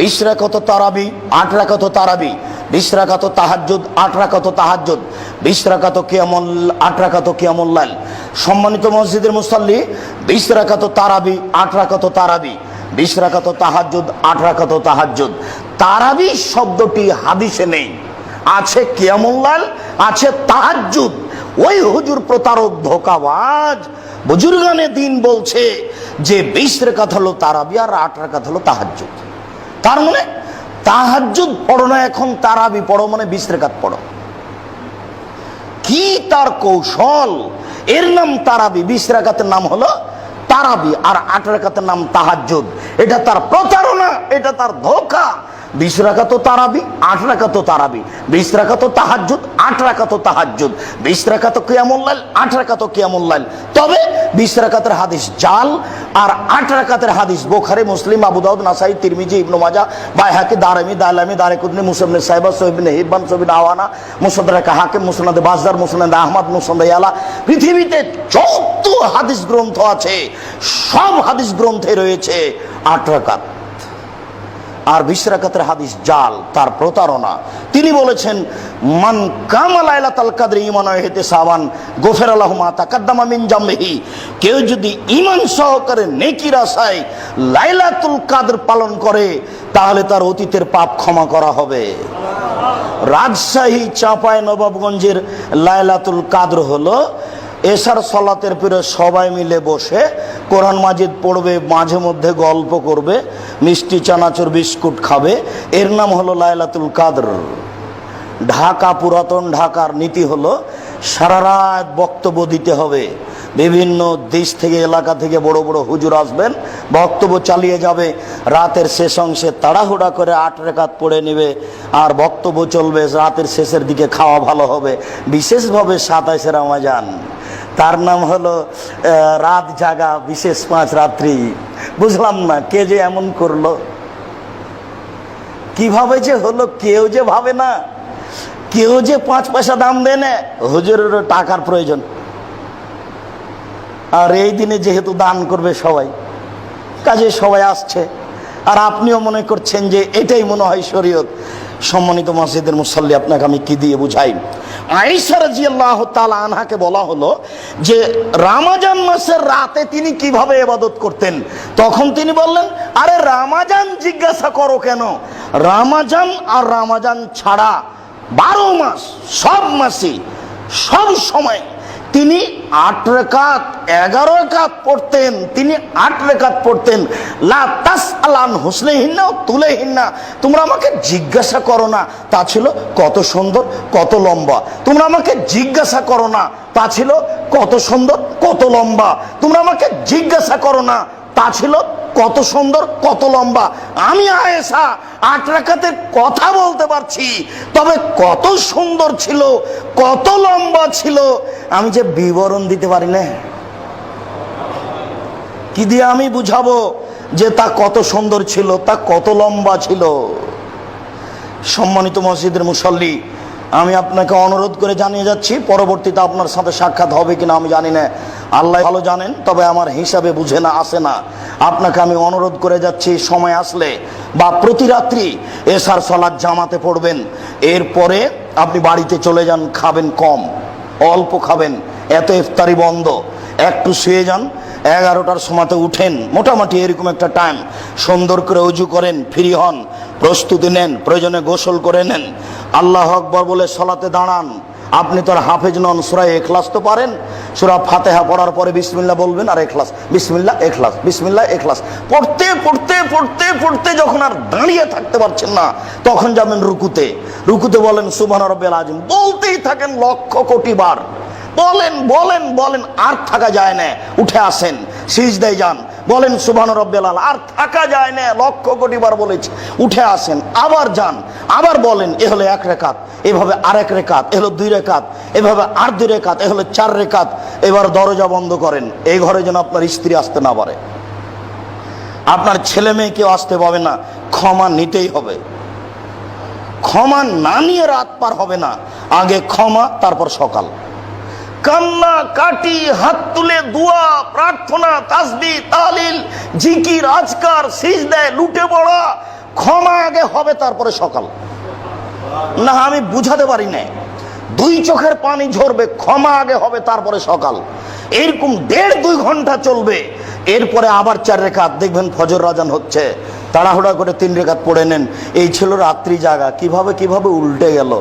20 রাকাত তারাবি, 8 রাকাত তারাবি, 20 রাকাত তাহাজ্জুদ, 8 রাকাত তাহাজ্জুদ, 20 রাকাত কিয়ামুল, 8 রাকাত কিয়ামুল লাইল। সম্মানিত মসজিদের মুসাল্লি, 20 রাকাত তারাবি, 8 রাকাত তারাবি, 20 রাকাত তাহাজ্জুদ, 8 রাকাত তাহাজ্জুদ। তারাবি শব্দটি হাদিসে নেই, আছে কিয়ামুল লাইল, আছে তাহাজ্জুদ। ওই হুজুর প্রতারক ধোঁকাবাজ বুজুর্গানে দিন বলছে যে 20 রাকাত হলো তারাবি আর 8 রাকাত হলো তাহাজ্জুদ। তার মানে তাহাজ্জুদ পড়ো না, এখন তারাবি পড়ো, মানে 20 রাকাত পড়ো। কি তার কৌশল! এর নাম তারাবি, 20 রাকাতের নাম হলো তারাবি, আর 8 রাকাতের নাম তাহাজ্জুদ। এটা তার প্রতারণা, এটা তার ধোঁকা। 20 রাকাত তারাবি, 8 রাকাত তারাবি, 20 রাকাত তাহাজ্জুদ, 8 রাকাত তাহাজ্জুদ, 20 রাকাত কিয়ামুল লাইল, 8 রাকাত কিয়ামুল লাইল। তবে 20 রাকাতের হাদিস জাল, আর 8 রাকাতের হাদিস বুখারী, মুসলিম, আবু দাউদ, নাসাই, তিরমিজি, ইবনে মাজাহ, বাইহাকি, দারমি, দালামি, দারিকুতনি, মুসলিম সাহিবা, সহিহ ইবনে হিব্বান, সহিহ ইবনে আওয়ানা, মুসাদ্দারাক হাকিম, মুসনাদ বাজ্জার, মুসনাদ আহমদ, মুসনাদ ইয়ালা। পৃথিবীতে যত হাদিস গ্রন্থ আছে সব হাদিস গ্রন্থে রয়েছে 8 রাকাত। আর 20 রাকাতের হাদিস জাল, তার প্রতারণা। তিনি বলেছেন, মান কামা লাইলাতুল কদর ঈমানান ওয়া ইহতিসাবান গফিরা লাহু মা তাকাদ্দামা মিন জামবিহি। কেউ যদি ঈমান সহকারে নেকির আশায় লাইলাতুল কদর পালন করে, তাহলে তার অতীতের পাপ ক্ষমা করা হবে। রাজশাহী চাঁপাই নবাবগঞ্জের লাইলাতুল কদর হলো এশার সালাতের পরে সবাই মিলে বসে কোরআন মাজিদ পড়বে, মাঝে মধ্যে গল্প করবে, মিষ্টি চানাচুর বিস্কুট খাবে। এর নাম হলো লাইলাতুল কদর। ঢাকা, পুরাতন ঢাকার নীতি হলো সারা রাত বক্তব্য দিতে হবে। বিভিন্ন দেশ থেকে, এলাকা থেকে বড় বড় হুজুর আসবেন, বক্তব্য চালিয়ে যাবে। রাতের শেষ অংশে তাড়াহুড়া করে 8 রাকাত পড়ে নেবে, আর বক্তব্য চলবে। রাতের শেষের দিকে খাওয়া ভালো হবে। বিশেষভাবে 27 রমজান, তার নাম হলো রাত জাগা, বিশেষ 5 রাত্রি। বুঝলাম না কে যে এমন করলো, কিভাবে যে হলো, কেউ যে ভাবে না, কেউ যে 5 পয়সা দাম দেয় না। হুজুরেরও টাকার প্রয়োজন, আর এই দিনে যেহেতু দান করবে সবাই, কাজে সবাই আসছে, আর আপনিও মনে করছেন যে এটাই মনে হয় শরীয়ত। সম্মানিত মসজিদের মুসাল্লি, আপনাকে আমি কি দিয়ে বুঝাই? আয়েশা রাদিয়াল্লাহু তাআলা আনহাকে বলা হলো যে রমজান মাসের রাতে তিনি কিভাবে ইবাদত করতেন। তখন তিনি বললেন, আরে রমজান জিজ্ঞাসা করো কেন? রমজান আর রমজান ছাড়া 12 মাস, সব মাসে, সব সময় তিনি 8 রাকাত, 11 রাকাত পড়তেন। তিনি 8 রাকাত পড়তেন। লা তাসআলান হুসনিহিন্না ওয়া তুলিহিন্না, তোমরা আমাকে জিজ্ঞাসা করো না তা ছিল কত সুন্দর, কত লম্বা। তোমরা আমাকে জিজ্ঞাসা করো না তা ছিল কত সুন্দর, কত লম্বা। তোমরা আমাকে জিজ্ঞাসা করো না তা ছিল কত সুন্দর, কত লম্বা। আমি আয়েশা 8 রাকাতের কথা বলতে পারছি, তবে কত সুন্দর ছিল, কত লম্বা ছিল, আমি যে বিবরণ দিতে পারি না। কি দিয়ে আমি বুঝাবো যে তা কত সুন্দর ছিল, তা কত লম্বা ছিল? সম্মানিত মসজিদের মুসল্লি, আমি আপনাকে অনুরোধ করে জানিয়ে যাচ্ছি, পরবর্তীতে আপনার সাথে সাক্ষাৎ হবে কিনা আমি জানি না, আল্লাহ ভালো জানেন, তবে আমার হিসাবে বুঝে না, আসে না। আপনাকে আমি অনুরোধ করে যাচ্ছি, সময় আসলে বা প্রতি রাত্রি এশার সালাত জামাতে পড়বেন। এরপরে আপনি বাড়িতে চলে যান, খাবেন কম, অল্প খাবেন, এত ইফতারি বন্ধ। একটু শুয়ে যান, 11টার সময়তে উঠেন, মোটামুটি এরকম একটা টাইম। সুন্দর করে ওযু করেন, ফ্রি হন, প্রস্তুতি নেন, প্রয়োজনে গোসল করে নেন, আল্লাহু আকবার বলে সালাতে দাঁড়ান। আপনি তো আর হাফেজ নন, সূরা ইখলাস তো পারেন। সূরা ফাতিহা পড়ার পরে বিসমিল্লাহ বলবেন, আর ইখলাস, বিসমিল্লাহ ইখলাস, বিসমিল্লাহ ইখলাস পড়তে পড়তে পড়তে পড়তে যখন আর দাঁড়িয়ে থাকতে পারছেন না, তখন যাবেন রুকুতে। রুকুতে বলেন সুবহান রাব্বিয়াল আযীম, বলতেই থাকেন লক্ষ কোটি বার, বলেন বলেন বলেন, আর থাকা যায় না। উঠে আসেন, সিজদায় যান, বলেন সুবহান রাব্বিয়াল আলা, আর থাকা যায় না, লক্ষ কোটি বার বলেছি। উঠে আসেন, আবার যান, আবার বলেন। এ হলো 1 রাকাত, এভাবে আর 1 রাকাত, এ হলো 2 রাকাত, এভাবে আর 2 রাকাত, এ হলো 4 রাকাত। এবার দরজা বন্ধ করেন, এই ঘরে যেন আপনার স্ত্রী আসতে না পারে, আপনার ছেলে মেয়ে কেউ আসতে পাবে না। ক্ষমা নিতেই হবে, ক্ষমা না নিয়ে রাত পার হবে না। আগে ক্ষমা, তারপর সকাল। কান্না কাটি, হাত তুলে দোয়া, প্রার্থনা, তাসবিহ, তাহলিল, জিকির, আজকার, সিজদায় লুটে পড়া, ক্ষমা আগে হবে তারপরে সকাল। না আমি বুঝাতে পারি না, 2 চোখের পানি ঝরবে, ক্ষমা আগে হবে তারপরে সকাল। এরকম 1.5-2 ঘন্টা চলবে। এরপরে আবার 4 রেখাত দেখবেন ফজর আজান হচ্ছে, তাড়াহুড়া করে 3 রেখাত পড়ে নেন। এই ছিল রাত্রি জাগা। কিভাবে উল্টে গেল।